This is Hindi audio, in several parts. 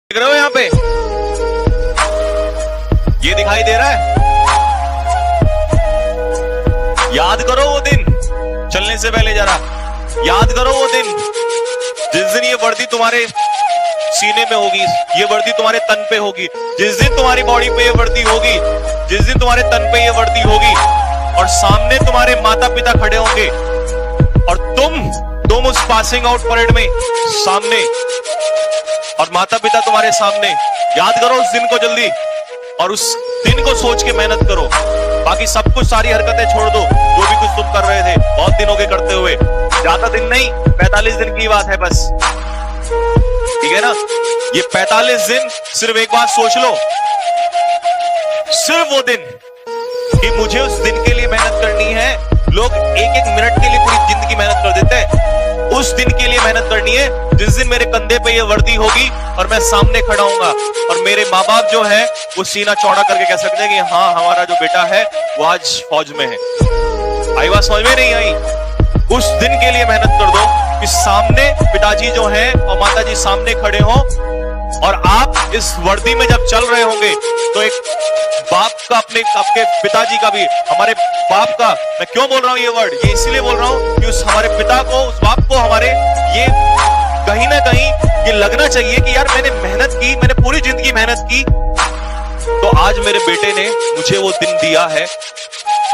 देख रहे हो यहाँ पे ये दिखाई दे रहा है। याद करो वो दिन, चलने से पहले जरा याद करो वो दिन जिस दिन ये वर्दी तुम्हारे सीने में होगी, ये वर्दी तुम्हारे तन पे होगी, जिस दिन तुम्हारी बॉडी पे ये वर्दी होगी, जिस दिन तुम्हारे तन पे ये वर्दी होगी और सामने तुम्हारे माता पिता खड़े होंगे और तुम उस पासिंग आउट परेड में सामने और माता पिता तुम्हारे सामने। याद करो उस दिन को जल्दी और उस दिन को सोच के मेहनत करो। बाकी सब कुछ, सारी हरकतें छोड़ दो जो भी कुछ तुम कर रहे थे बहुत दिन हो गए करते हुए। ज्यादा दिन नहीं, 45 दिन की बात है बस, ठीक है ना। ये 45 दिन सिर्फ एक बात सोच लो, सिर्फ वो दिन कि मुझे उस दिन के लिए मेहनत करनी है। लोग एक एक मिनट के लिए पूरी जिंदगी मेहनत कर देते हैं, उस दिन के लिए मेहनत करनी है जिस दिन मेरे कंधे पे ये वर्दी होगी और मैं सामने खड़ा हूंगा और मेरे माँ बाप जो है वो सीना चौड़ा करके कह सकते हैं कि हाँ हमारा जो बेटा है वो आज फौज में है। आई बात समझ में नहीं आई? उस दिन के लिए मेहनत कर दो कि सामने पिताजी जो है और माताजी सामने खड़े हो और आप इस वर्दी में जब चल रहे होंगे तो एक बाप का, अपने आपके पिताजी का भी, हमारे बाप का, मैं क्यों बोल रहा हूं ये वर्ड, ये इसलिए बोल रहा हूं कि उस हमारे पिता को, उस बाप को हमारे ये कहीं ना कहीं ये लगना चाहिए कि यार मैंने मेहनत की, मैंने पूरी जिंदगी मेहनत की तो आज मेरे बेटे ने मुझे वो दिन दिया है,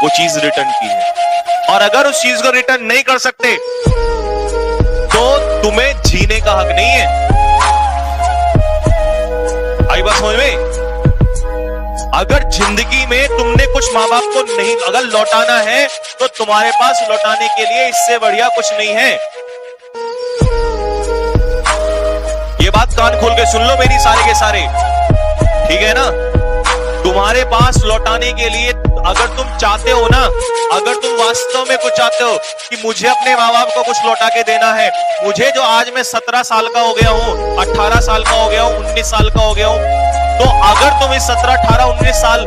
वो चीज रिटर्न की है। और अगर उस चीज को रिटर्न नहीं कर सकते तो तुम्हें जीने का हक नहीं है। आई बात समझ में? अगर जिंदगी में तुमने कुछ माँ बाप को नहीं अगर लौटाना है तो तुम्हारे पास लौटाने के लिए इससे बढ़िया कुछ नहीं है। ये बात कान खोल के सुन लो मेरी सारे के सारे, ठीक है ना। तुम्हारे पास लौटाने के लिए अगर तुम चाहते हो ना, अगर तुम वास्तव में कुछ चाहते हो कि मुझे अपने माँ बाप को कुछ लौटा के देना है, मुझे जो आज मैं 17 साल का हो गया हूँ, 18 साल का हो गया हूँ, 19 साल का हो गया हूँ, तो अगर तुम इस 17, 18, 19 साल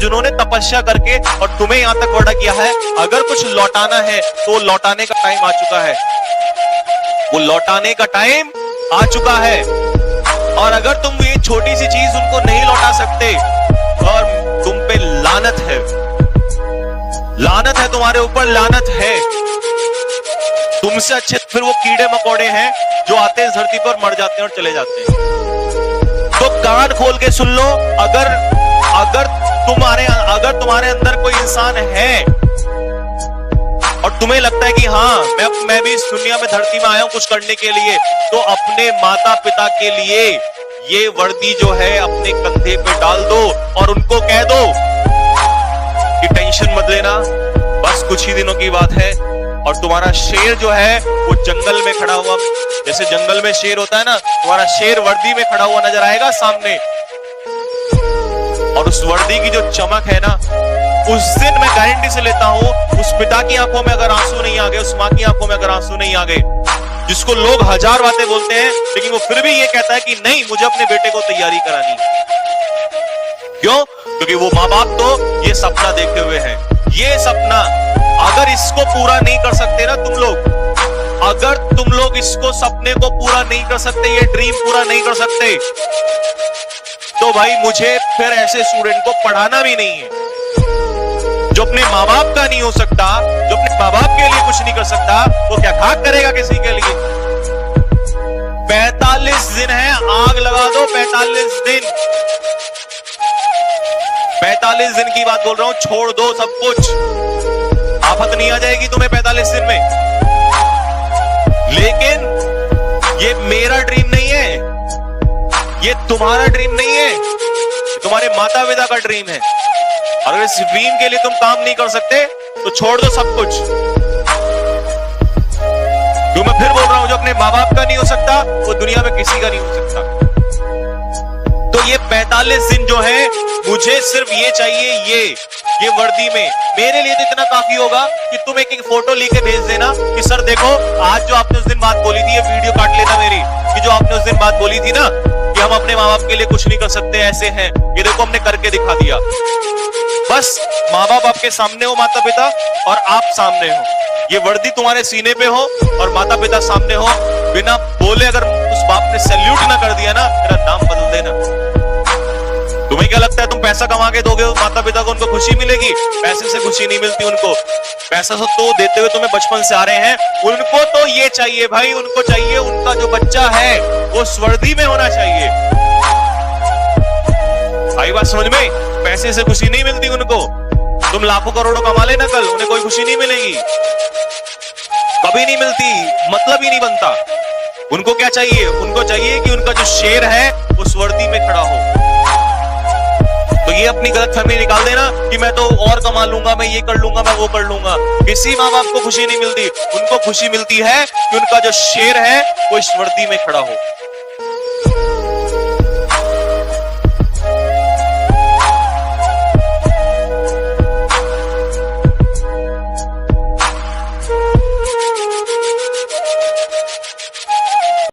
जिन्होंने तपस्या करके और तुम्हें यहां तक बड़ा किया है, अगर कुछ लौटाना है तो लौटाने का टाइम आ चुका है, वो लौटाने का टाइम आ चुका है। और अगर तुम ये छोटी सी चीज उनको नहीं लौटा सकते और तुम पे लानत है, लानत है तुम्हारे ऊपर, लानत है। तुमसे अच्छे फिर वो कीड़े मकोड़े हैं जो आते हैं धरती पर, मर जाते हैं और चले जाते हैं। तो कान खोल के सुन लो, अगर तुम्हारे अंदर कोई इंसान है और तुम्हें लगता है कि हाँ मैं भी इस दुनिया में, धरती में आया हूं कुछ करने के लिए, तो अपने माता पिता के लिए ये वर्दी जो है अपने कंधे पे डाल दो और उनको कह दो कि टेंशन मत लेना, बस कुछ ही दिनों की बात है और तुम्हारा शेर जो है वो जंगल में खड़ा हुआ, जैसे जंगल में शेर होता है ना, तुम्हारा शेर वर्दी में खड़ा हुआ नजर आएगा सामने। और उस वर्दी की जो चमक है ना, उस दिन मैं गारंटी से लेता हूं उस पिता की आंखों में अगर आंसू नहीं आ गए, उस मां की आंखों में अगर आंसू नहीं आ गए, जिसको लोग हजार बातें बोलते हैं लेकिन वो फिर भी ये कहता है कि नहीं मुझे अपने बेटे को तैयारी करानी है। क्यों? क्योंकि वो माँ बाप तो ये सपना देखे हुए हैं। ये सपना अगर इसको पूरा नहीं कर सकते ना तुम लोग, अगर तुम लोग इसको सपने को पूरा नहीं कर सकते, ये ड्रीम पूरा नहीं कर सकते, तो भाई मुझे फिर ऐसे स्टूडेंट को पढ़ाना भी नहीं है। जो अपने माँ बाप का नहीं हो सकता, जो अपने माँ बाप के लिए कुछ नहीं कर सकता, वो क्या खाक करेगा किसी के लिए? 45 दिन है, आग लगा दो 45 दिन। 45 दिन की बात बोल रहा हूं, छोड़ दो सब कुछ, आफत नहीं आ जाएगी तुम्हें 45 दिन में। लेकिन ये मेरा ड्रीम नहीं है, ये तुम्हारा ड्रीम नहीं है, तुम्हारे माता पिता का ड्रीम है। अगर इस ड्रीम के लिए तुम काम नहीं कर सकते तो छोड़ दो सब कुछ। जो मैं फिर बोल रहा हूं, जो अपने माँ बाप का नहीं हो सकता वो दुनिया में किसी का नहीं हो सकता। तो ये 45 दिन जो है मुझे सिर्फ ये चाहिए, ये वर्दी में मेरे लिए तो इतना काफी होगा कि तुम एक फोटो लेके भेज देना कि सर देखो आज जो आपने उस दिन बात बोली थी, ये वीडियो काट लेना मेरी, कि जो आपने उस दिन बात बोली थी ना कि हम अपने माँ बाप के लिए कुछ नहीं कर सकते, ऐसे हैं, ये देखो हमने करके दिखा दिया। बस माँ बाप आपके सामने हो, माता पिता, और आप सामने हो, ये वर्दी तुम्हारे सीने पे हो और माता पिता सामने हो, बिना बोले अगर उस बाप ने सैल्यूट ना कर दिया ना, मेरा नाम बदल देना। तुम्हें क्या लगता है तुम पैसा कमा के दोगे माता पिता को, उनको खुशी मिलेगी? पैसे से खुशी नहीं मिलती उनको। पैसा तो देते हुए तुम्हें बचपन से आ रहे हैं, उनको तो ये चाहिए भाई, उनको चाहिए उनका जो बच्चा है वो स्वर्दी में होना चाहिए। भाई बात समझ में? पैसे से खुशी नहीं मिलती उनको। तुम लाखों करोड़ों कमा लेना कल, उन्हें कोई खुशी नहीं मिलेगी, कभी नहीं मिलती, मतलब ही नहीं बनता। उनको क्या चाहिए? उनको चाहिए कि उनका जो शेर है वो स्वर्दी में खड़ा हो। तो ये अपनी गलतफहमी निकाल देना कि मैं तो और कमा लूंगा, मैं ये कर लूंगा, मैं वो कर लूंगा। किसी माँ बाप को खुशी नहीं मिलती, उनको खुशी मिलती है कि उनका जो शेर है वो इस वर्दी में खड़ा हो।